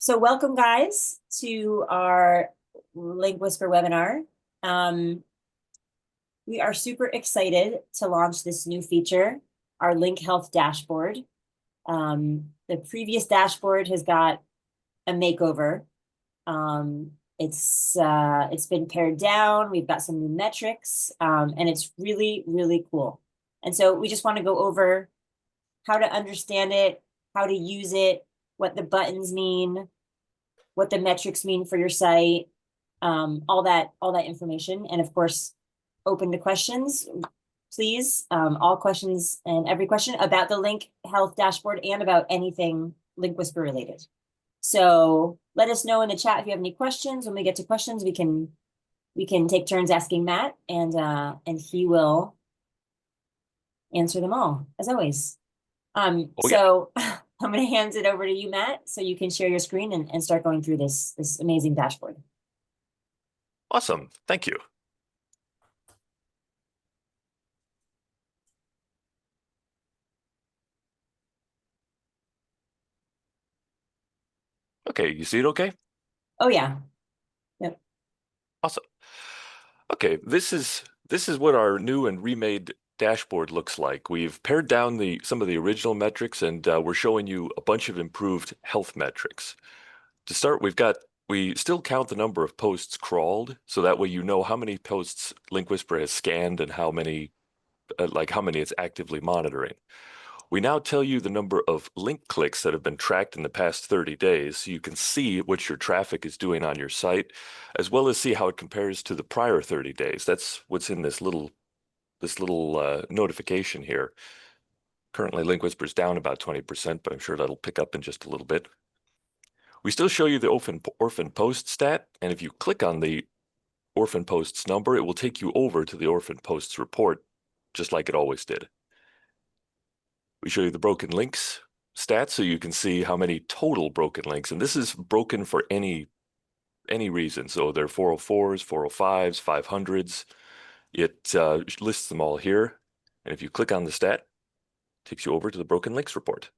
So welcome guys to our Link Whisper webinar. Um, we are super excited to launch this new feature, our Link Health dashboard. The previous dashboard has got a makeover. It's been pared down. We've got some new metrics, and it's really, really cool. And so we just want to go over how to understand it, how to use it, what the buttons mean, what the metrics mean for your site, all that information, and of course, open to questions. Please, all questions and every question about the Link Health dashboard and about anything Link Whisper related. So let us know in the chat if you have any questions. When we get to questions, we can take turns asking Matt, and he will answer them all as always. Oh yeah, So I'm going to hand it over to you, Matt, so you can share your screen and start going through this amazing dashboard. awesome. Thank you. Okay, you see it okay? Oh yeah. Yep. Awesome. Okay, this is what our new and remade dashboard looks like. We've pared down some of the original metrics, and we're showing you a bunch of improved health metrics. To start, we still count the number of posts crawled, so that way you know how many posts Link Whisper has scanned and how many how many it's actively monitoring. We now tell you the number of link clicks that have been tracked in the past 30 days, so you can see what your traffic is doing on your site, as well as see how it compares to the prior 30 days. That's what's in this little notification here. Currently, Link Whisper's down about 20%, but I'm sure that'll pick up in just a little bit. We still show you the orphan post stat, and if you click on the orphan posts number, it will take you over to the orphan posts report, just like it always did. We show you the broken links stats so you can see how many total broken links, and this is broken for any reason. So they're 404s, 405s, 500s. It lists them all here. And if you click on the stat, it takes you over to the broken links report.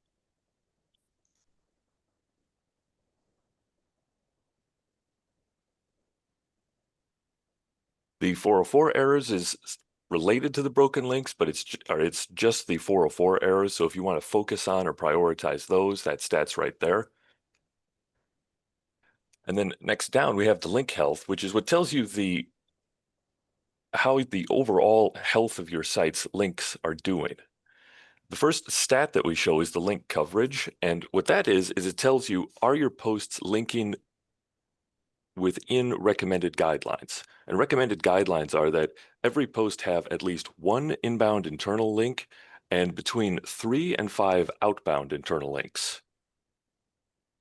The 404 errors is related to the broken links, but it's just the 404 errors. So if you want to focus on or prioritize those, that stat's right there. And then next down, we have the link health, which is what tells you how the overall health of your site's links are doing. The first stat that we show is the link coverage. And what that is it tells you, are your posts linking within recommended guidelines? And recommended guidelines are that every post have at least one inbound internal link and between 3 and 5 outbound internal links.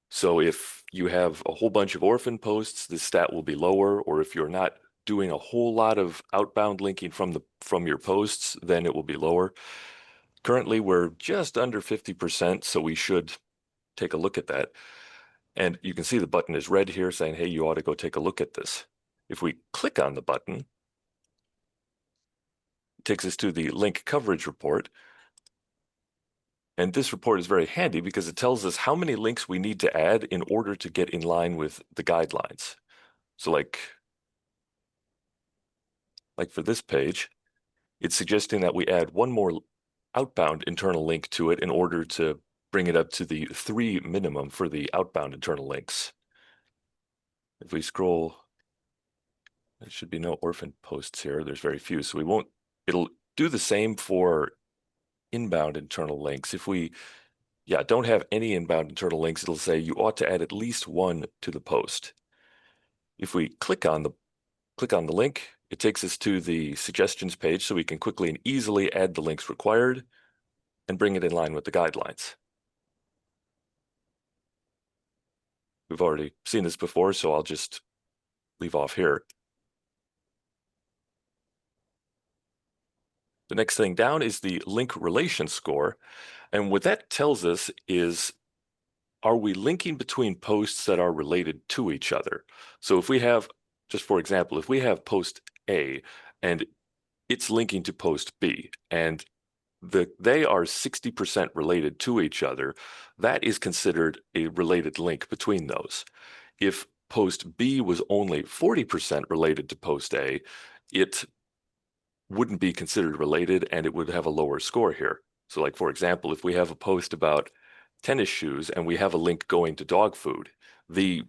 So if you have a whole bunch of orphan posts, this stat will be lower, or if you're not doing a whole lot of outbound linking from your posts, then it will be lower. Currently, we're just under 50%, so we should take a look at that. And you can see the button is red here saying, hey, you ought to go take a look at this. If we click on the button, it takes us to the link coverage report. And this report is very handy because it tells us how many links we need to add in order to get in line with the guidelines. So like for this page, it's suggesting that we add one more outbound internal link to it in order to bring it up to the 3 minimum for the outbound internal links. If we scroll, there should be no orphan posts here. There's very few, so it'll do the same for inbound internal links. If we don't have any inbound internal links, it'll say you ought to add at least one to the post. If we click on the link, it takes us to the suggestions page so we can quickly and easily add the links required and bring it in line with the guidelines. We've already seen this before, so I'll just leave off here. The next thing down is the link relation score. And what that tells us is, are we linking between posts that are related to each other? So if we have, just for example, if we have post A and it's linking to post B, and they are 60% related to each other, that is considered a related link between those. If post B was only 40% related to post A, it wouldn't be considered related and it would have a lower score here. So like, for example, if we have a post about tennis shoes and we have a link going to dog food, the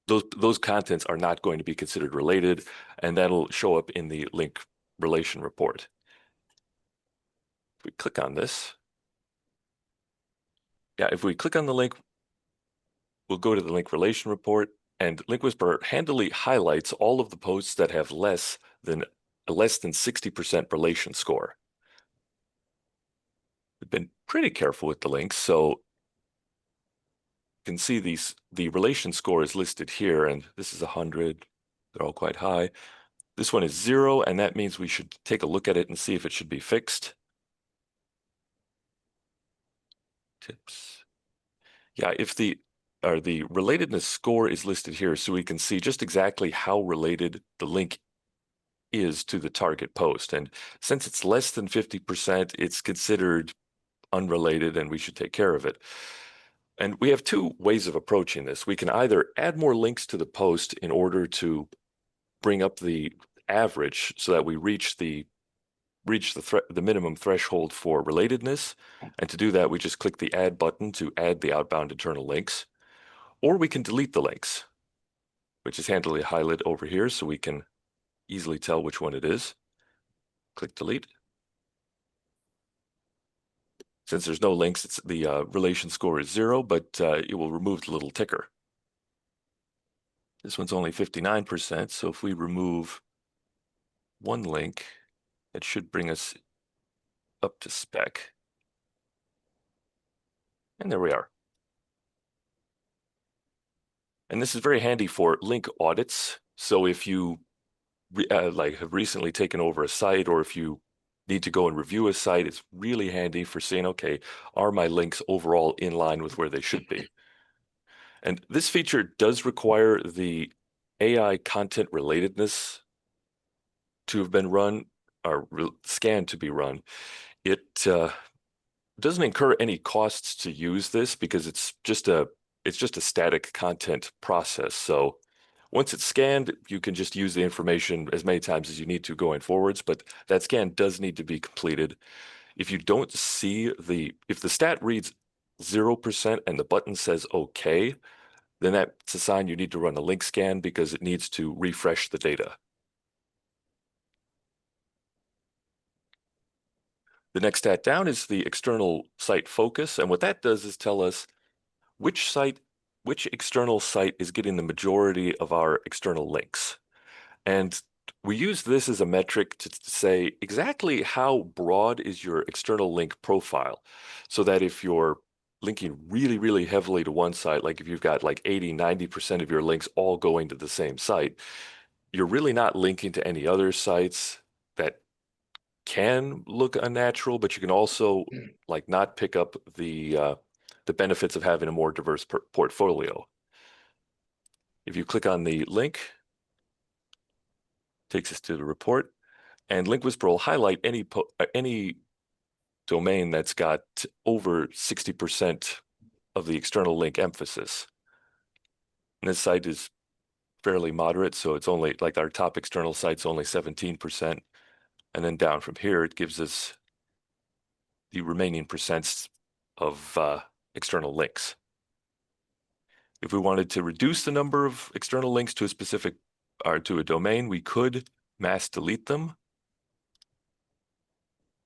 those contents are not going to be considered related, and that'll show up in the link relation report. If we click on this, yeah, if we click on the link, we'll go to the link relation report, and Link Whisperer handily highlights all of the posts that have less than 60% relation score. We've been pretty careful with the links, so you can see the relation score is listed here, and this is 100. They're all quite high. This one is 0, and that means we should take a look at it and see if it should be fixed. Tips. Yeah, if the relatedness score is listed here, so we can see just exactly how related the link is to the target post. And since it's less than 50%, it's considered unrelated and we should take care of it. And we have two ways of approaching this. We can either add more links to the post in order to bring up the average so that we reach the minimum threshold for relatedness. And to do that, we just click the add button to add the outbound internal links. Or we can delete the links, which is handily highlighted over here so we can easily tell which one it is. Click delete. Since there's no links, it's the relation score is 0, but it will remove the little ticker. This one's only 59%, so if we remove one link, it should bring us up to spec. And there we are. And this is very handy for link audits. So if you have recently taken over a site, or if you need to go and review a site, it's really handy for saying, okay, are my links overall in line with where they should be? And this feature does require the AI content relatedness to have been run, or scanned to be run. It doesn't incur any costs to use this because it's just a static content process. So once it's scanned, you can just use the information as many times as you need to going forwards, but that scan does need to be completed. If you don't see if the stat reads 0% and the button says OK, then that's a sign you need to run a link scan because it needs to refresh the data. The next stat down is the external site focus, and what that does is tell us which external site is getting the majority of our external links. And we use this as a metric to say exactly how broad is your external link profile, so that if you're linking really, really heavily to one site, like if you've got like 80, 90% of your links all going to the same site, you're really not linking to any other sites that can look unnatural, but you can also like not pick up the benefits of having a more diverse portfolio. If you click on the link, it takes us to the report, and Link Whisperer will highlight any domain that's got over 60% of the external link emphasis. And this site is fairly moderate, so it's only like our top external site's only 17%. And then down from here, it gives us the remaining percents of external links. If we wanted to reduce the number of external links to a specific or to a domain, we could mass delete them,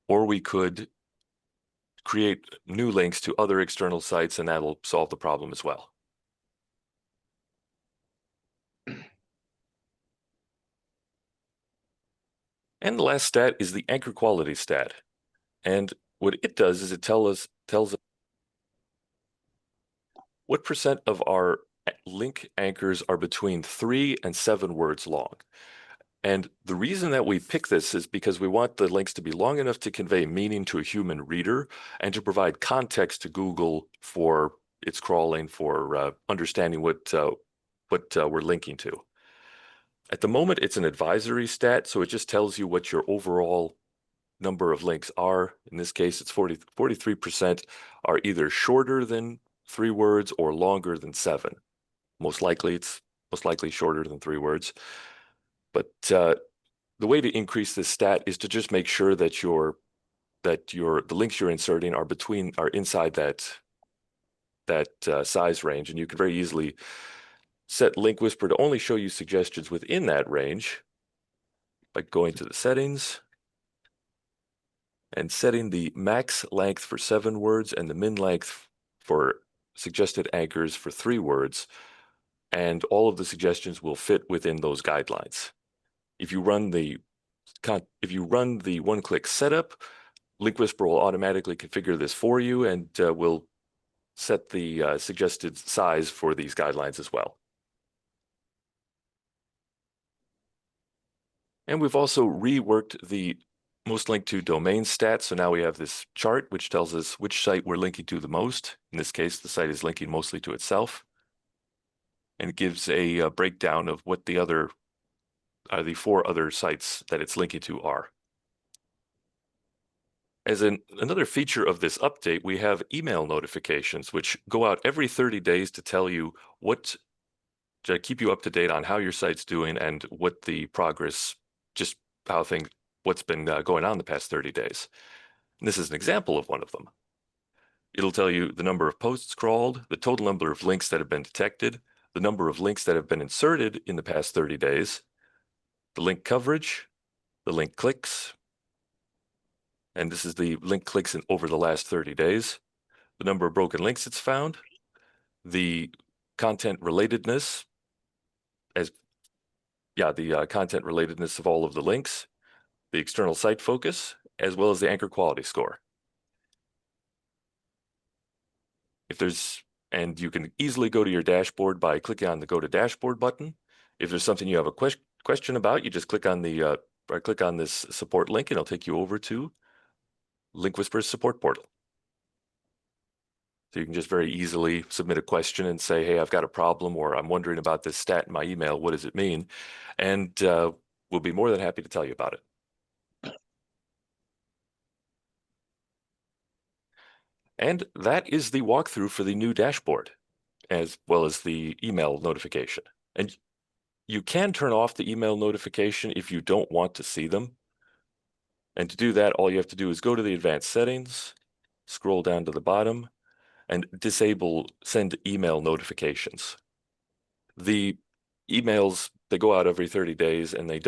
or we could create new links to other external sites, and that'll solve the problem as well. And the last stat is the anchor quality stat. And what it does is it tells us what percent of our link anchors are between 3 and 7 words long. And the reason that we pick this is because we want the links to be long enough to convey meaning to a human reader and to provide context to Google for its crawling, for understanding what we're linking to. At the moment, it's an advisory stat, so it just tells you what your overall number of links are. In this case, it's 43% are either shorter than 3 words or longer than 7. It's most likely shorter than 3 words. But the way to increase this stat is to just make sure that the links you're inserting are inside that size range, and you can very easily set Link Whisper to only show you suggestions within that range by going to the settings and setting the max length for 7 words and the min length for suggested anchors for 3 words, and all of the suggestions will fit within those guidelines. If you run the one-click setup, Link Whisper will automatically configure this for you and will set the suggested size for these guidelines as well. And we've also reworked the most linked to domain stats. So now we have this chart which tells us which site we're linking to the most. In this case, the site is linking mostly to itself. And it gives a breakdown of what the 4 other sites that it's linking to are. As another feature of this update, we have email notifications, which go out every 30 days to tell you to keep you up to date on how your site's doing and what the progress, just what's been going on the past 30 days. And this is an example of one of them. It'll tell you the number of posts crawled, the total number of links that have been detected, the number of links that have been inserted in the past 30 days, the link coverage, the link clicks, and this is the link clicks over the last 30 days, the number of broken links it's found, the content relatedness, content relatedness of all of the links, the external site focus, as well as the anchor quality score. And you can easily go to your dashboard by clicking on the Go to Dashboard button. If there's something you have a question about, you just click on this support link, and it'll take you over to Link Whisper's support portal. So you can just very easily submit a question and say, hey, I've got a problem, or I'm wondering about this stat in my email. What does it mean? And we'll be more than happy to tell you about it. And that is the walkthrough for the new dashboard, as well as the email notification. And you can turn off the email notification if you don't want to see them. And to do that, all you have to do is go to the advanced settings, scroll down to the bottom, and disable send email notifications. The emails, they go out every 30 days, and they're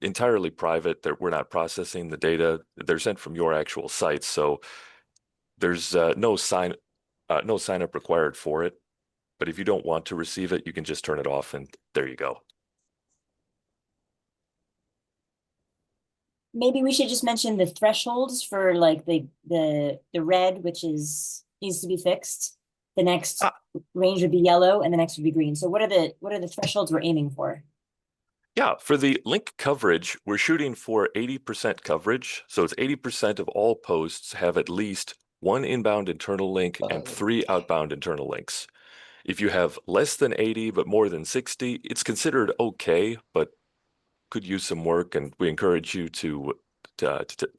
entirely private. We're not processing the data. They're sent from your actual site, so there's no sign up required for it. But if you don't want to receive it, you can just turn it off, and there you go. Maybe we should just mention the thresholds for like the red, which needs to be fixed. The next range would be yellow, and the next would be green. So what are the thresholds we're aiming for? Yeah, for the link coverage, we're shooting for 80% coverage. So it's 80% of all posts have at least 1 inbound internal link and 3 outbound internal links. If you have less than 80 but more than 60, it's considered okay, but could use some work, and we encourage you to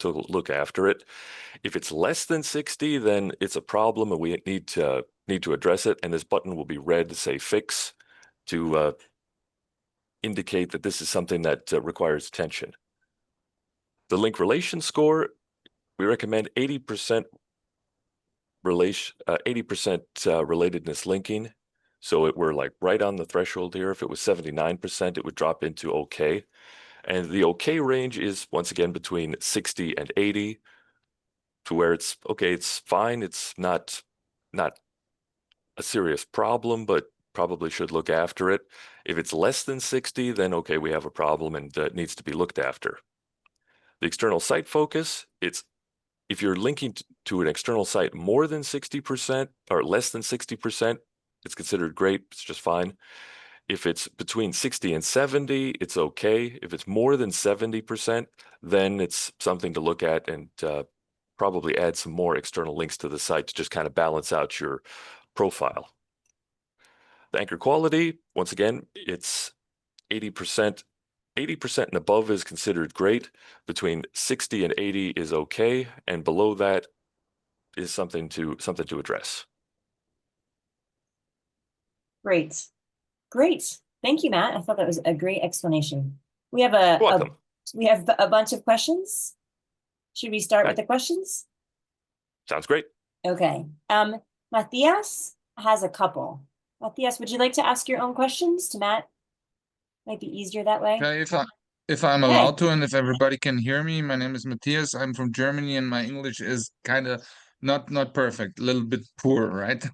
look after it. If it's less than 60, then it's a problem, and we need to address it. And this button will be red to say fix, to indicate that this is something that requires attention. The link relation score, we recommend 80% relatedness linking. So we're like right on the threshold here. If it was 79%, it would drop into okay. And the okay range is once again between 60 and 80, to where it's okay, it's fine. It's not a serious problem, but probably should look after it. If it's less than 60, then okay, we have a problem, and it needs to be looked after. The external site focus, if you're linking to an external site more than 60% or less than 60%, it's considered great. It's just fine. If it's between 60 and 70, it's okay. If it's more than 70%, then it's something to look at, and probably add some more external links to the site to just kind of balance out your profile. The anchor quality, once again, it's 80% 80% and above is considered great. Between 60 and 80 is okay, and below that is something to address. Great. Great. Thank you, Matt. I thought that was a great explanation. We have You're welcome. a bunch of questions. Should we start with That the questions? sounds great. Okay. Matthias has a couple. Matthias, would you like to ask your own questions to Matt? Might be easier that way. Okay, if I'm Okay. allowed to, and if everybody can hear me, my name is Matthias. I'm from Germany, and my English is kind of not perfect, a little bit poor, right?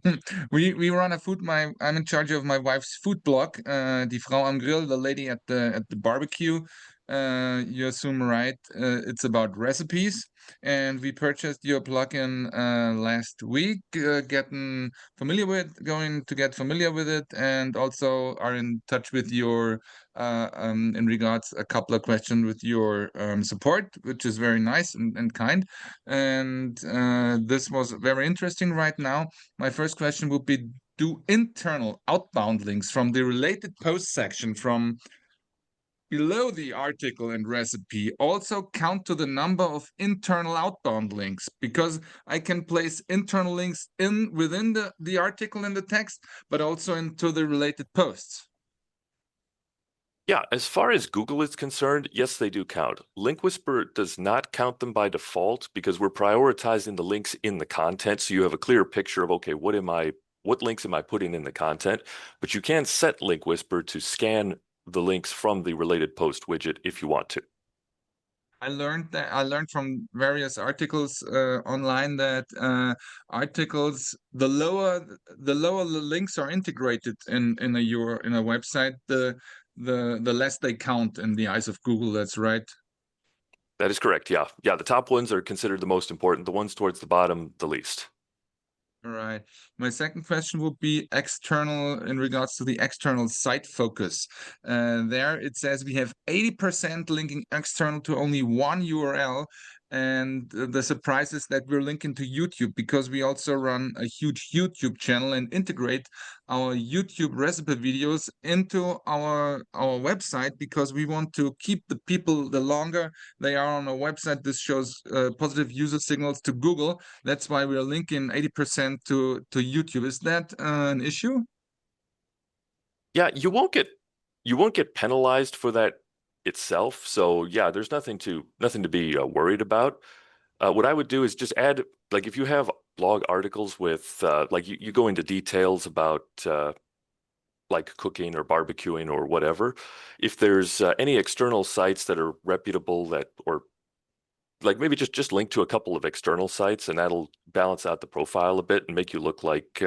We run a food. I'm in charge of my wife's food blog, Die Frau am Grill, the lady at the barbecue. You assume right. It's about recipes, and we purchased your plugin last week. Going to get familiar with it, and also are in touch with your in regards a couple of questions with your support, which is very nice and kind. And this was very interesting right now. My first question would be, do internal outbound links from the related post section from below the article and recipe also count to the number of internal outbound links? Because I can place internal links in within the article and the text, but also into the related posts. Yeah, as far as Google is concerned, yes, they do count. Link Whisper does not count them by default because we're prioritizing the links in the content, so you have a clear picture of, okay, what links am I putting in the content? But you can set Link Whisper to scan the links from the related post widget if you want to. I learned from various articles online that articles the lower the links are integrated in a website, the less they count in the eyes of Google. That's right. That is correct. Yeah. Yeah. The top ones are considered the most important. The ones towards the bottom, the least. All right. My second question would be external in regards to the external site focus. There it says we have 80% linking external to only one URL. And the surprise is that we're linking to YouTube because we also run a huge YouTube channel and integrate our YouTube recipe videos into our website because we want to keep the people the longer they are on our website. This shows positive user signals to Google. That's why we are linking 80% to YouTube. Is that an issue? Yeah, you won't get penalized for that itself. So yeah, there's nothing to be worried about. What I would do is just add, like, if you have blog articles with like you go into details about like cooking or barbecuing or whatever. If there's any external sites that are reputable that or like maybe just link to a couple of external sites and that'll balance out the profile a bit and make you look like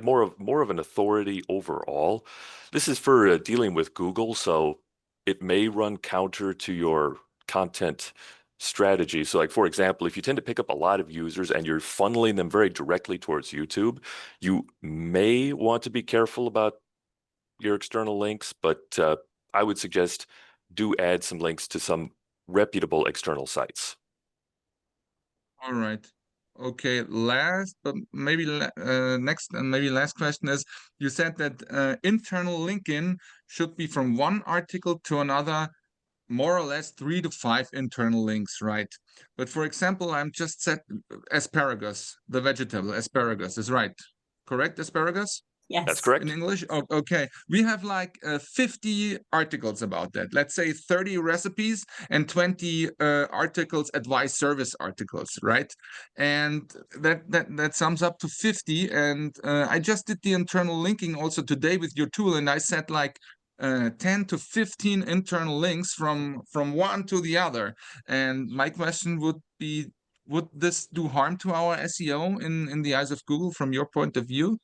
more of an authority overall. This is for dealing with Google, so it may run counter to your content strategy. So, like for example, if you tend to pick up a lot of users and you're funneling them very directly towards YouTube, you may want to be careful about your external links, but I would suggest do add some links to some reputable external sites. All right. Okay. Last, but maybe next and maybe last question is, you said that internal linking should be from one article to another, more or less 3 to 5 internal links, right? But for example, I'm just set asparagus, the vegetable asparagus is right. Correct, asparagus? That's Yes. In correct. English? Oh, okay. We have like 50 articles about that. Let's say 30 recipes and 20 articles, advice service articles, right? And that sums up to 50. And I just did the internal linking also today with your tool, and I set like 10 to 15 internal links from one to the other. And my question would be, would this do harm to our SEO in the eyes of Google from your point of view?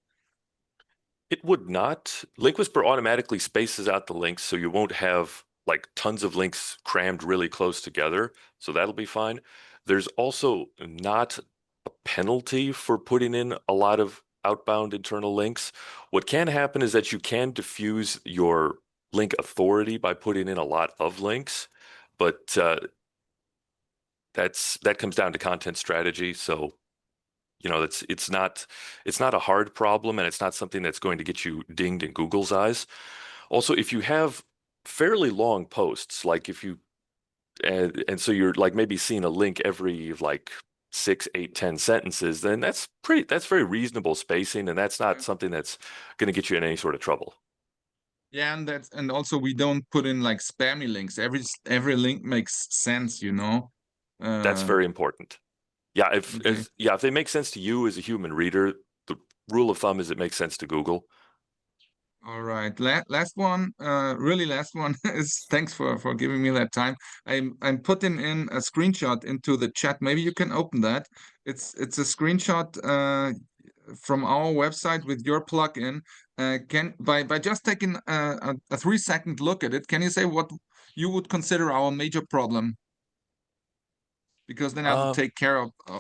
It would not. Link Whisper automatically spaces out the links so you won't have like tons of links crammed really close together. So that'll be fine. There's also not a penalty for putting in a lot of outbound internal links. What can happen is that you can diffuse your link authority by putting in a lot of links, but that comes down to content strategy. So it's not a hard problem and it's not something that's going to get you dinged in Google's eyes. Also, if you have fairly long posts. Like if you and so you're like maybe seeing a link every like 6, 8, 10 sentences, then that's very reasonable spacing, and that's not something that's going to get you in any sort of trouble. Yeah, and also we don't put in like spammy links. Every link makes sense, you know. That's Uh, very important. Yeah, okay. if they make sense to you as a human reader, the rule of thumb is it makes sense to Google. All right. Last one, really last one is thanks for giving me that time. I'm putting in a screenshot into the chat. Maybe you can open that. It's a screenshot from our website with your plugin. Can by just taking a 3-second look at it, can you say what you would consider our major problem? Because then I will Uh, take care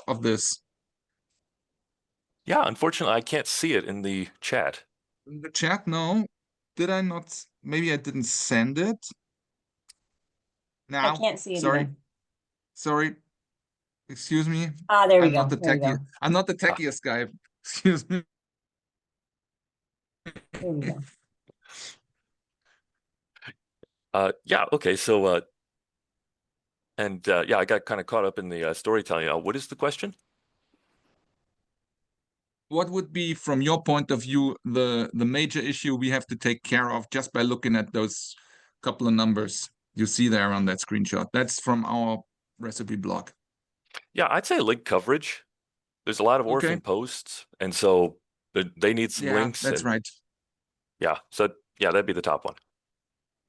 of this. yeah, unfortunately, I can't see it in the chat. In the chat, no. Did I not? Maybe I didn't send it. I Now, can't see it sorry. either. Sorry, excuse me. Ah, there we I'm not go. the There we techie. go. I'm not the Ah, techiest guy. Excuse me. There we go. yeah, okay. So, yeah, I got kind of caught up in the storytelling. What is the question? What would be, from your point of view, the major issue we have to take care of just by looking at those couple of numbers you see there on that screenshot? That's from our recipe blog. Yeah, I'd say link coverage. There's a lot of Okay. orphan posts, and so they need some Yeah, links, that's and right. yeah, so yeah, that'd be the top one.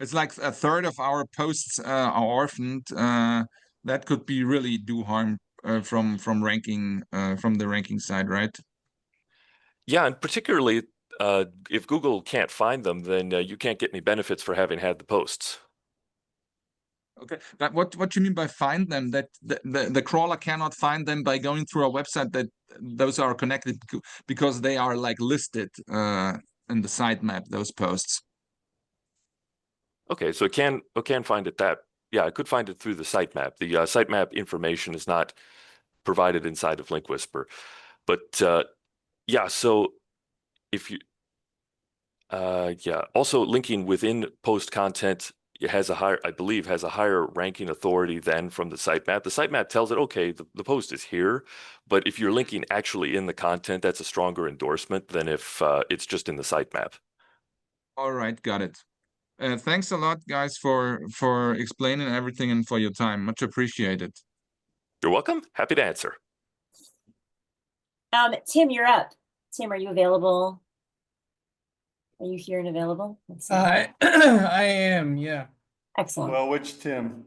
It's like a third of our posts are orphaned. That could be really do harm from ranking from the ranking side, right? Yeah, and particularly if Google can't find them, then you can't get any benefits for having had the posts. Okay, but what you mean by find them? That the crawler cannot find them by going through a website that those are connected because they are like listed in the sitemap, those posts. Okay, so it can find it that yeah, it could find it through the sitemap. The sitemap information is not provided inside of Link Whisper, but yeah, so if you yeah, also linking within post content it has a higher, I believe, has a higher ranking authority than from the sitemap. The sitemap tells it, okay, the post is here, but if you're linking actually in the content, that's a stronger endorsement than if it's just in the sitemap. All right, got it. Thanks a lot, guys, for explaining everything and for your time. Much appreciated. You're welcome. Happy to answer. Tim, you're up. Tim, are you available? Are you here and available? Let's see. I am, yeah. Excellent. Well, which Tim?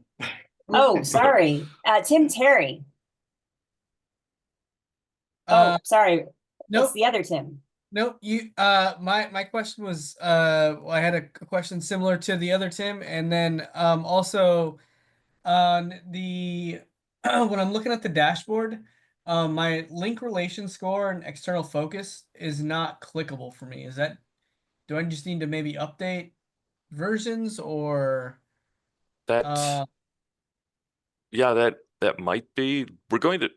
Oh, sorry. Tim Terry. Uh, Oh, sorry. It's nope, the other Tim. nope. My question was, I had a question similar to the other Tim, and then also on the when I'm looking at the dashboard, my link relation score and external focus is not clickable for me. Do I just need to maybe update versions or That uh yeah, that might be. We're going to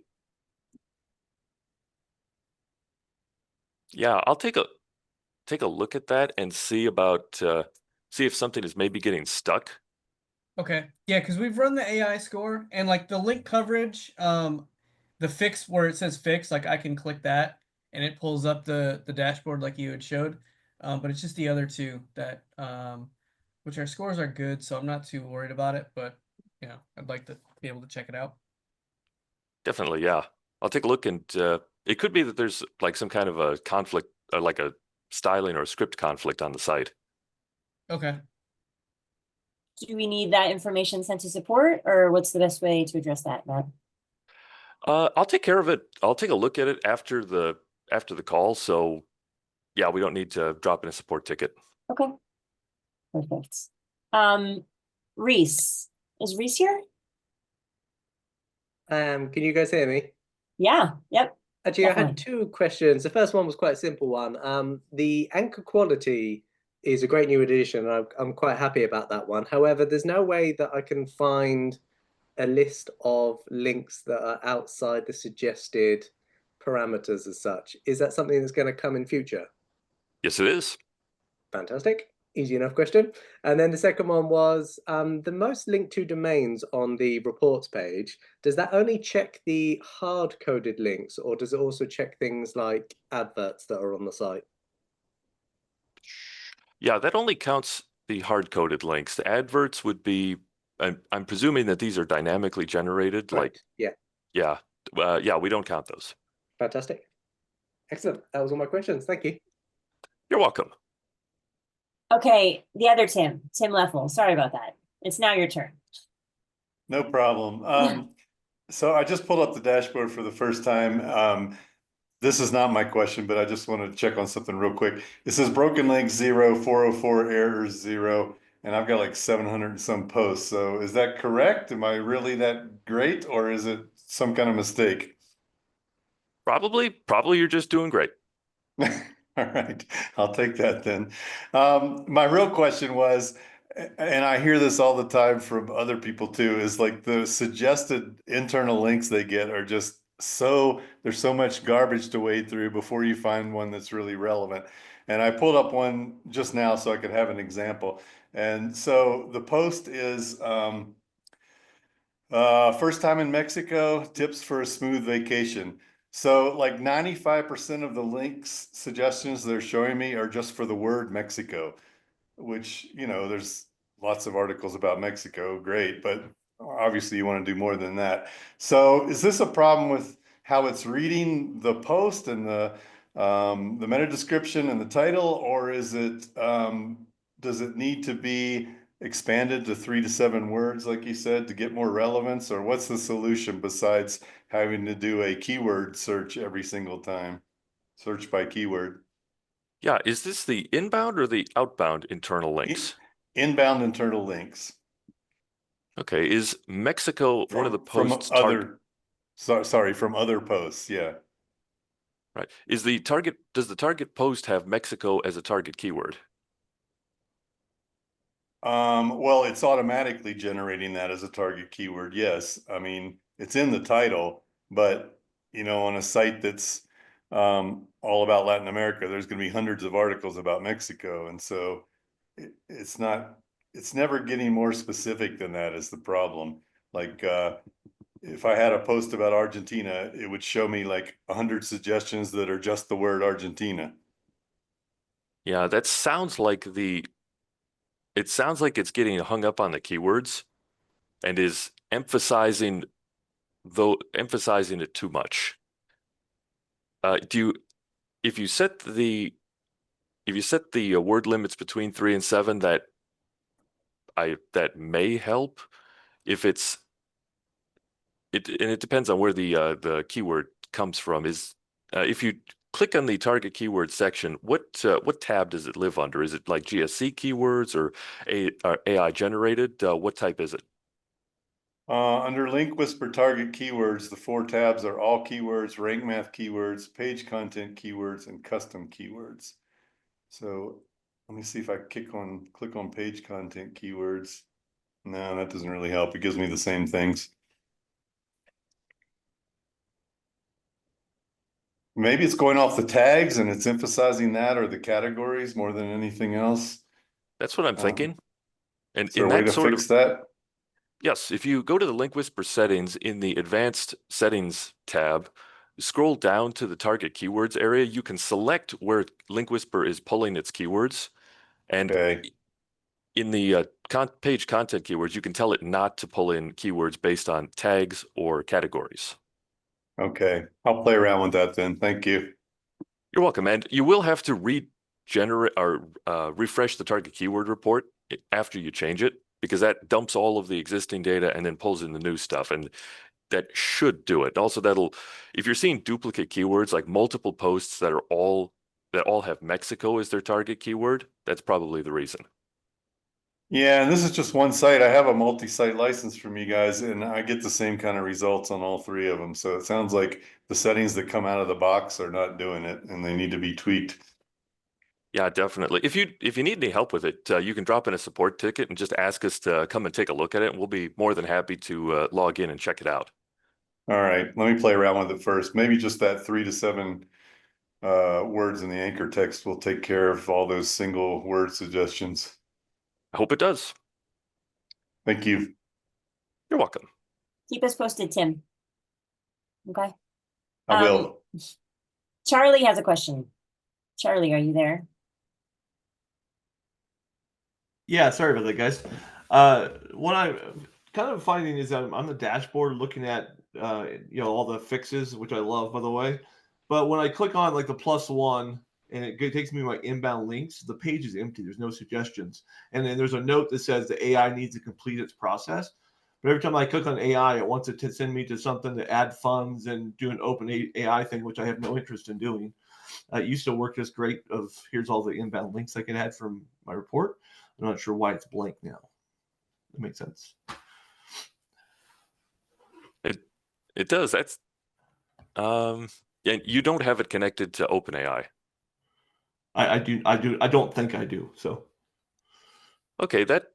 yeah, I'll take a look at that and see about see if something is maybe getting stuck. Okay. Yeah, because we've run the AI score and like the link coverage, the fix where it says fix, like I can click that and it pulls up the dashboard like you had showed. But it's just the other two that which our scores are good, so I'm not too worried about it, but you know, I'd like to be able to check it out. Definitely, yeah. I'll take a look, and it could be that there's like some kind of a conflict, like a styling or a script conflict on the site. Okay. Do we need that information sent to support, or what's the best way to address that, Matt? I'll take care of it. I'll take a look at it after the call. So yeah, we don't need to drop in a support ticket. Okay. Perfect. Reese. Is Reese here? Can you guys hear me? Yeah. Yep. Actually, I Definitely. had two questions. The first one was quite a simple one. The anchor quality is a great new addition, and I'm quite happy about that one. However, there's no way that I can find a list of links that are outside the suggested parameters as such. Is that something that's going to come in future? Yes, it is. Fantastic. Easy enough question. And then the second one was the most linked to domains on the reports page. Does that only check the hard-coded links, or does it also check things like adverts that are on the site? Yeah, that only counts the hard-coded links. The adverts would be, I'm presuming that these are dynamically generated. Right. Like, Yeah. yeah, yeah, we don't count those. Fantastic. Excellent. That was all my questions. Thank you. You're welcome. Okay, the other Tim Leffel. Sorry about that. It's now your turn. No problem. So I just pulled up the dashboard for the first time. This is not my question, but I just want to check on something real quick. It says broken links 0, 404 errors 0, and I've got like 700 and some posts. So is that correct? Am I really that great, or is it some kind of mistake? Probably you're just doing great. All right, I'll take that then. My real question was, and I hear this all the time from other people too, is like the suggested internal links they get are just there's so much garbage to wade through before you find one that's really relevant. And I pulled up one just now so I could have an example. And so the post is, first time in Mexico, tips for a smooth vacation. So like 95% of the links suggestions they're showing me are just for the word Mexico, which, there's lots of articles about Mexico, great, but obviously you want to do more than that. So is this a problem with how it's reading the post and the meta description and the title, or is it, does it need to be expanded to 3 to 7 words, like you said, to get more relevance, or what's the solution besides having to do a keyword search every single time? Search by keyword. Yeah, is this the inbound or the outbound internal links? Inbound internal links. Okay, is Mexico one of the posts from other posts, yeah. Right. Does the target post have Mexico as a target keyword? Well, it's automatically generating that as a target keyword. Yes. I mean, it's in the title, but on a site that's all about Latin America, there's going to be hundreds of articles about Mexico. And so it's never getting more specific than that is the problem. Like, if I had a post about Argentina, it would show me like 100 suggestions that are just the word Argentina. Yeah, it sounds like it's getting hung up on the keywords and is emphasizing it too much. If you set the word limits between 3 and 7, that may help. If and it depends on where the keyword comes from. If you click on the target keyword section, what tab does it live under? Is it like GSC keywords or AI generated? What type is it? Under Link Whisper target keywords, the 4 tabs are all keywords, rank math keywords, page content keywords, and custom keywords. So let me see if I click on page content keywords. No, that doesn't really help. It gives me the same things. Maybe it's going off the tags and it's emphasizing that or the categories more than anything else. That's what I'm thinking. And Is there in a way that to fix that? Yes, if you go to the Link Whisper settings in the advanced settings tab, scroll down to the target keywords area, you can select where Link Whisper is pulling its keywords. And Okay. in the page content keywords, you can tell it not to pull in keywords based on tags or categories. Okay, I'll play around with that then. Thank you. You're welcome. And you will have to refresh the target keyword report after you change it, because that dumps all of the existing data and then pulls in the new stuff. And that should do it. Also, if you're seeing duplicate keywords, like multiple posts that all have Mexico as their target keyword, that's probably the reason. Yeah, and this is just one site. I have a multi-site license from you guys, and I get the same kind of results on all 3 of them. So it sounds like the settings that come out of the box are not doing it, and they need to be tweaked. Yeah, definitely. If you need any help with it, you can drop in a support ticket and just ask us to come and take a look at it, and we'll be more than happy to log in and check it out. All right, let me play around with it first. Maybe just that 3 to 7 words in the anchor text will take care of all those single word suggestions. I hope it does. Thank you. You're welcome. Keep us posted, Tim. Okay. I will. Charlie has a question. Charlie, are you there? Yeah, sorry about that, guys. What I'm kind of finding is I'm on the dashboard looking at all the fixes, which I love, by the way. But when I click on like the +1 and it takes me to my inbound links, the page is empty. There's no suggestions, and then there's a note that says the AI needs to complete its process. But every time I click on AI, it wants it to send me to something to add funds and do an open AI thing, which I have no interest in doing. It used to work just great. Of here's all the inbound links I can add from my report. I'm not sure why it's blank now. That makes sense. It does. That's and you don't have it connected to OpenAI. I do. I don't think I do. So Okay, that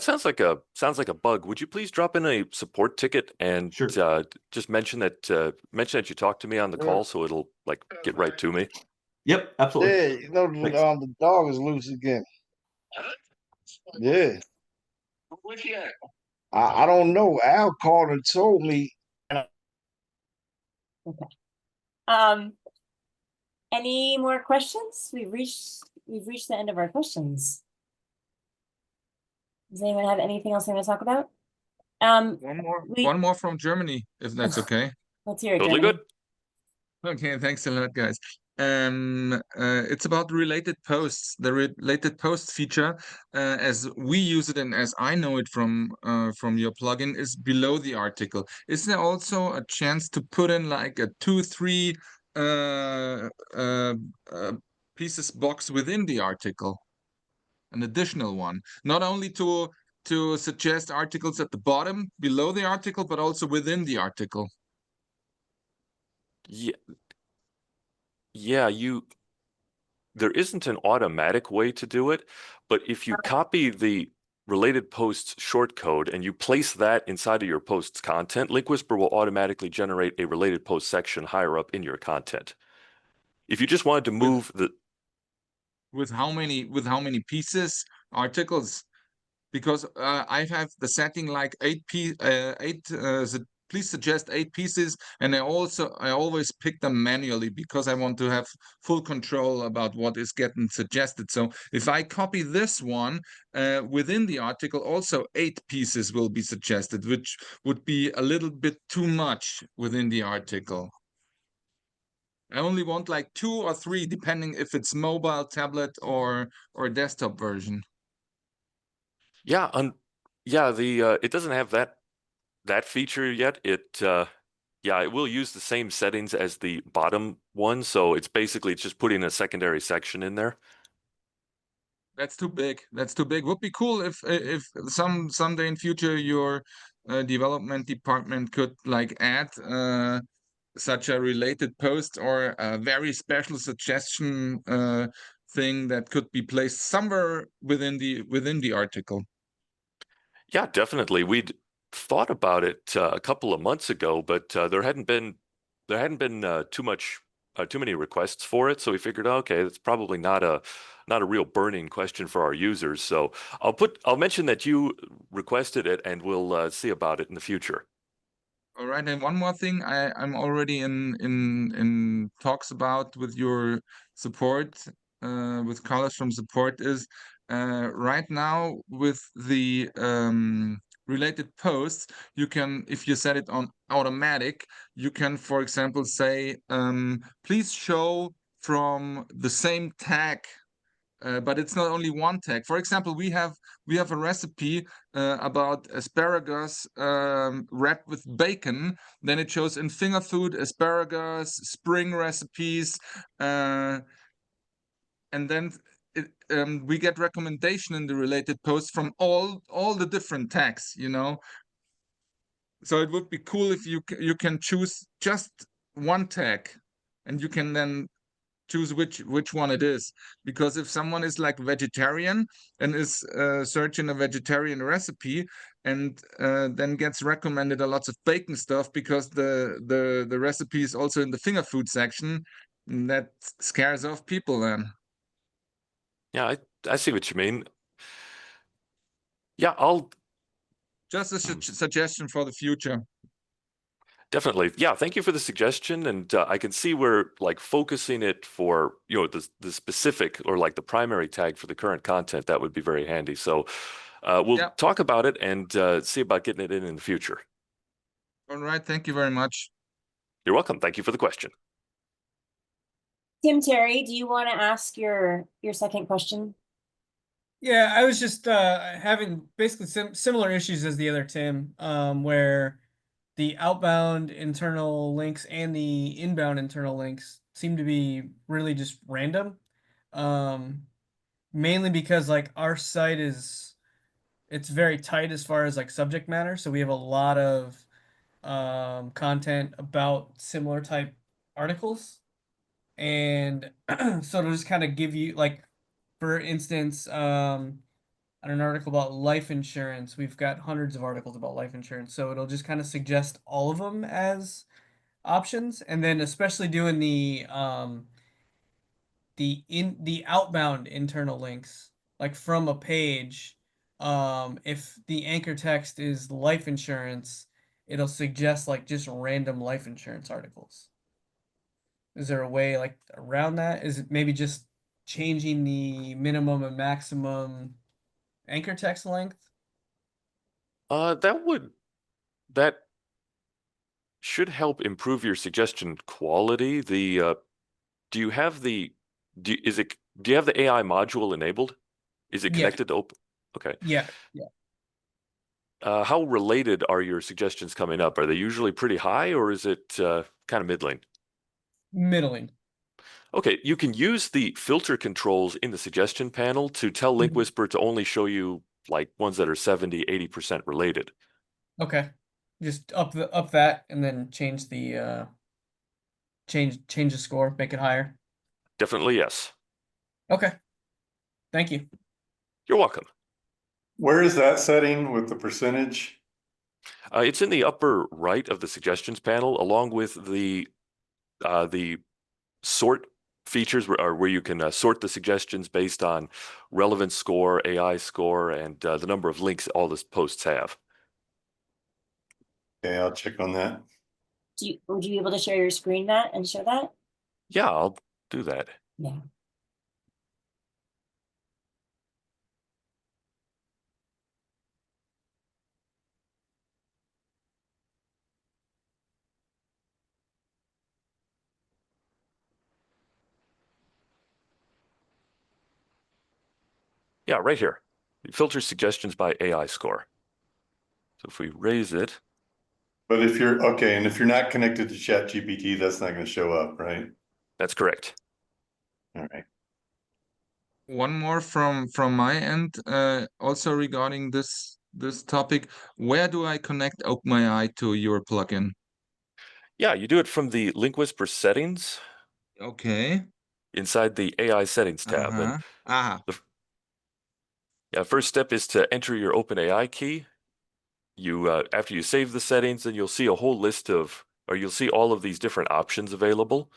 sounds like a bug. Would you please drop in a support ticket and Sure. just mention that you talked to me on the call so it'll like get right to me? Yep, absolutely. Yeah, you know, Thanks. the dog is loose again. Yeah. Where's he at? I don't know. Al called and told me. Um, any more questions? We've reached the end of our questions. Does anyone have anything else they want to talk about? One more from Germany, if that's okay. Let's hear it, Totally Germany. Okay, thanks a lot, guys. It's about related posts. The related post feature, as we use it and as I know it from your plugin, is below the article. Is there also a chance to put in like a 2-3 pieces box within the article? An additional one, not only to suggest articles at the bottom below the article, but also within the article. Yeah, there isn't an automatic way to do it, but if you copy the related posts shortcode and you place that inside of your post's content, LinkWhisper will automatically generate a related post section higher up in your content. If you just wanted to move with how many pieces articles, because I have the setting like please suggest 8 pieces, and I always pick them manually because I want to have full control about what is getting suggested. So if I copy this one within the article, also 8 pieces will be suggested, which would be a little bit too much within the article. I only want like 2 or 3, depending if it's mobile, tablet, or desktop version. Yeah, it doesn't have that feature yet. It will use the same settings as the bottom one, so it's just putting a secondary section in there. That's too big. That's too big. Would be cool if someday in future your development department could like add such a related post or a very special suggestion thing that could be placed somewhere within the article. Yeah, definitely. We'd thought about it a couple of months ago, but there hadn't been too many requests for it. So we figured, okay, it's probably not a real burning question for our users. So I'll mention that you requested it, and we'll see about it in the future. All right, and one more thing I'm already in talks about with your support, with Carlos from support, is right now with the related posts, you can, if you set it on automatic, you can, for example, say, please show from the same tag. But it's not only one tag. For example, we have a recipe about asparagus wrapped with bacon. Then it shows in finger food, asparagus, spring recipes, and then we get recommendation in the related post from all the different tags. So it would be cool if you can choose just one tag, and you can then choose which one it is, because if someone is like vegetarian and is searching a vegetarian recipe and then gets recommended a lots of bacon stuff because the recipe is also in the finger food section, That scares off people then. Yeah, I see what you mean. Yeah, I'll Just a suggestion for the future. definitely. Yeah, thank you for the suggestion. And I can see where like focusing it for, the specific or like the primary tag for the current content, that would be very handy. So we'll Yep. talk about it and see about getting it in the future. All right. Thank you very much. You're welcome. Thank you for the question. Tim Terry, do you want to ask your second question? Yeah, I was just having basically similar issues as the other Tim, where the outbound internal links and the inbound internal links seem to be really just random. Mainly because like our site it's very tight as far as like subject matter, so we have a lot of content about similar type articles. And so it'll just kind of give you like, for instance, on an article about life insurance, we've got hundreds of articles about life insurance, so it'll just kind of suggest all of them as options. And then especially doing the outbound internal links, like from a page, if the anchor text is life insurance, it'll suggest like just random life insurance articles. Is there a way like around that? Is it maybe just changing the minimum and maximum anchor text length? That should help improve your suggestion quality. Do you have the do you have the AI module enabled? Is it Yeah, connected to open? Okay. yeah. How related are your suggestions coming up? Are they usually pretty high, or is it kind of middling? Middling. Okay, you can use the filter controls in the suggestion panel to tell Link Mhm. Whisper to only show you like ones that are 70, 80% related. Okay. Just up that and then change the change the score, make it higher. Definitely yes. Okay. Thank you. You're welcome. Where is that setting with the percentage? It's in the upper right of the suggestions panel, along with the sort features where you can sort the suggestions based on relevance score, AI score, and the number of links all the posts have. Okay, I'll check on that. Would you be able to share your screen, Matt, and show that? Yeah, I'll do that. Yeah. Yeah, right here. It filters suggestions by AI score. So if we raise it, But if you're okay, and if you're not connected to ChatGPT, that's not going to show up, right? that's correct. All right. One more from my end, also regarding this topic. Where do I connect OpenAI to your plugin? Yeah, you do it from the Link Whisper settings Okay. inside the AI settings tab. And the first step is to enter your OpenAI key. After you save the settings, then you'll see a whole list you'll see all of these different options available.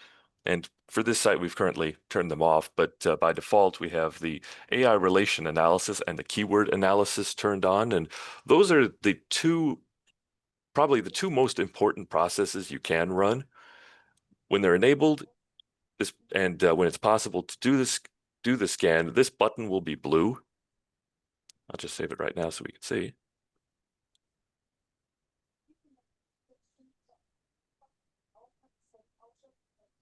And for this site, we've currently turned them off, but by default, we have the AI relation analysis and the keyword analysis turned on. And those are probably the two most important processes you can run. When they're enabled, when it's possible to do the scan, this button will be blue. I'll just save it right now so we can see.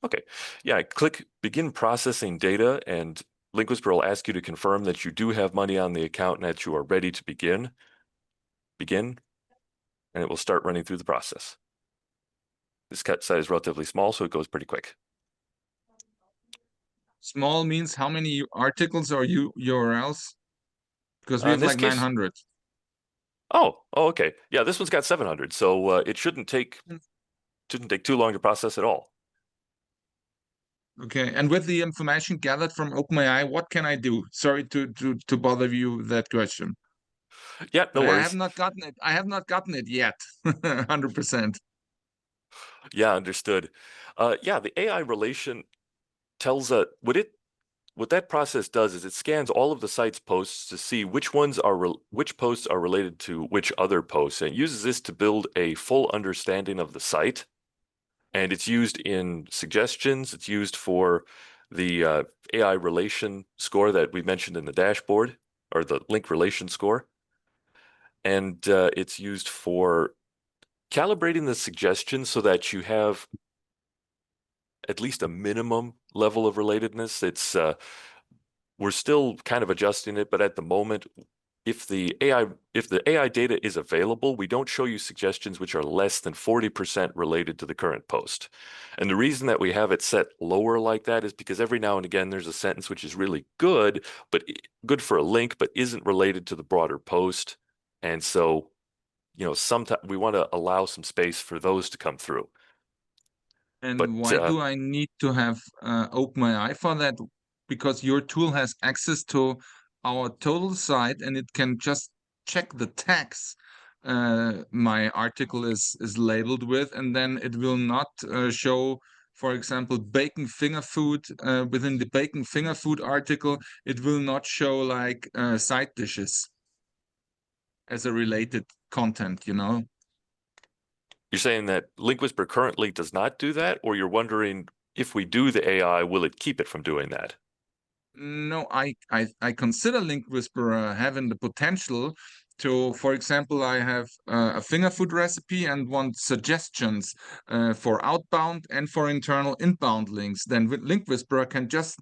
Okay, yeah, click begin processing data, and Link Whisper will ask you to confirm that you do have money on the account and that you are ready to begin, and it will start running through the process. This site is relatively small, so it goes pretty quick. Small means how many articles or URLs? Because we In have this like case, 900. Oh, okay. Yeah, this one's got 700, so it shouldn't take too long to process at all. Okay, and with the information gathered from OpenAI, what can I do? Sorry to bother you with that question. Yeah, no But I worries. have not gotten it. I have not gotten it yet. 100%. Yeah, understood. Yeah, the AI relation tells what that process does is it scans all of the site's posts to see which posts are related to which other posts, and uses this to build a full understanding of the site. And it's used in suggestions. It's used for the AI relation score that we mentioned in the dashboard, or the link relation score. And it's used for calibrating the suggestions so that you have at least a minimum level of relatedness. We're still kind of adjusting it, but at the moment, if the AI data is available, we don't show you suggestions which are less than 40% related to the current post. And the reason that we have it set lower like that is because every now and again there's a sentence which is really good, but good for a link, but isn't related to the broader post. And so, sometimes we want to allow some space for those to come through. And But why do I need to have OpenAI for that? Because your tool has access to our total site and it can just check the tags my article is labeled with, and then it will not show, for example, bacon finger food within the bacon finger food article. It will not show like side dishes as a related content, You're saying that Link Whisper currently does not do that, or you're wondering if we do the AI, will it keep it from doing that? No, I consider Link Whisperer having the potential to, for example, I have a finger food recipe and want suggestions for outbound and for internal inbound links. Then Link Whisperer can just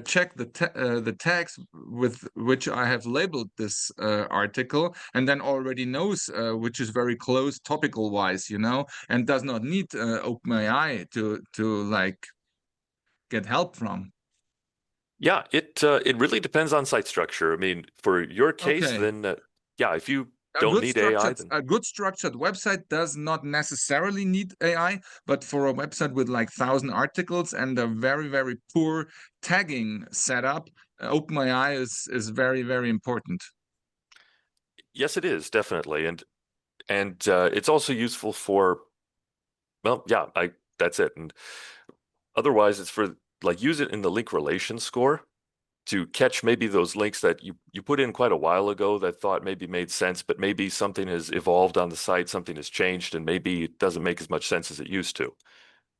check the tags with which I have labeled this article, and then already knows which is very close topical wise, and does not need OpenAI to like get help from. Yeah, it really depends on site structure. I mean, for your case, Okay. then yeah, if you don't need AI, then A good structured website does not necessarily need AI, but for a website with like 1,000 articles and a very, very poor tagging setup, OpenAI is very, very important. yes, it is definitely, and it's also useful for, well, yeah, that's it. And otherwise, it's for like use it in the link relation score to catch maybe those links that you put in quite a while ago that thought maybe made sense, but maybe something has evolved on the site, something has changed, and maybe it doesn't make as much sense as it used to.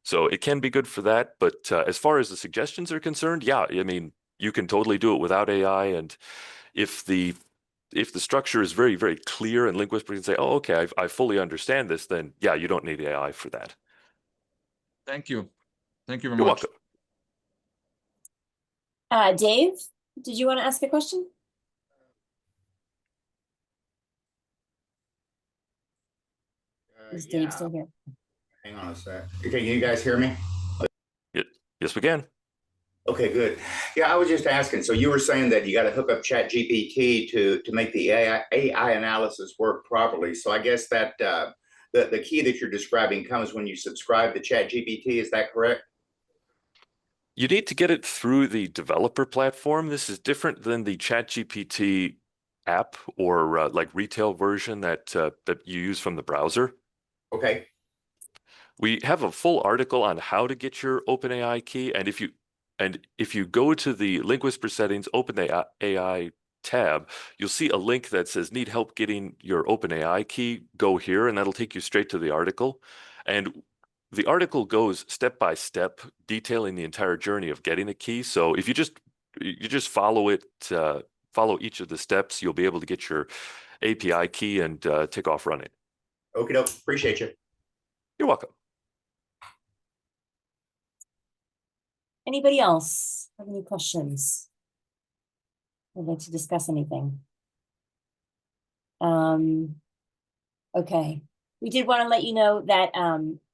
So it can be good for that. But as far as the suggestions are concerned, yeah, I mean, you can totally do it without AI. And if the structure is very, very clear and Link Whisper can say, oh, okay, I fully understand this, then yeah, you don't need AI for that. Thank you. Thank you very You're much. welcome. Dave, did you want to ask a question? Is Dave still here? Hang on a sec. Okay, can you guys hear me? Yes, we can. Okay, good. Yeah, I was just asking. So you were saying that you got to hook up ChatGPT to make the AI analysis work properly. So I guess that the key that you're describing comes when you subscribe to ChatGPT. Is that correct? You need to get it through the developer platform. This is different than the ChatGPT app or like retail version that you use from the browser. Okay. We have a full article on how to get your OpenAI key, and if you go to the Link Whisper settings OpenAI tab, you'll see a link that says need help getting your OpenAI key. Go here, and that'll take you straight to the article. And the article goes step by step, detailing the entire journey of getting a key. So if you just follow it, follow each of the steps, you'll be able to get your API key and take off running. Okie doke. Appreciate you. You're welcome. Anybody else have any questions? Would like to discuss anything? Okay. We did want to let you know that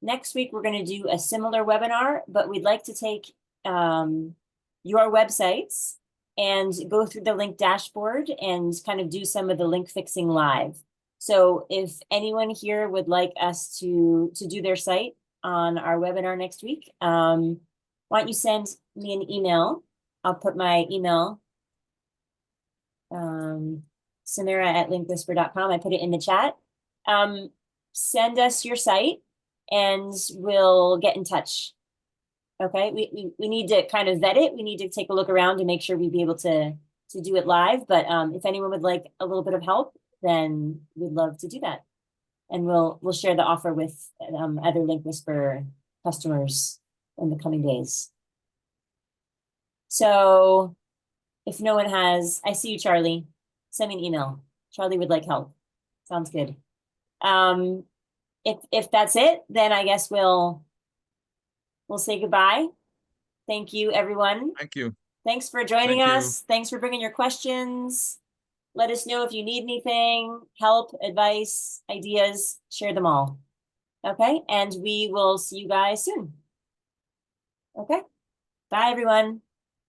next week we're going to do a similar webinar, but we'd like to take your websites and go through the link dashboard and kind of do some of the link fixing live. So if anyone here would like us to do their site on our webinar next week, why don't you send me an email? I'll put my email, Samira@linkwhisper.com. I put it in the chat. Send us your site and we'll get in touch Okay, we need to kind of vet it. We need to take a look around to make sure we'd be able to do it live. But if anyone would like a little bit of help, then we'd love to do that. And we'll share the offer with other Link Whisper customers in the coming days. So if no one has, I see you, Charlie. Send me an email. Charlie would like help. Sounds good. If that's it, then I guess we'll say goodbye. Thank you, everyone. Thank you. Thanks for joining Thank you. us. Thanks for bringing your questions. Let us know if you need anything, help, advice, ideas, share them all. Okay, and we will see you guys soon. Okay, bye everyone.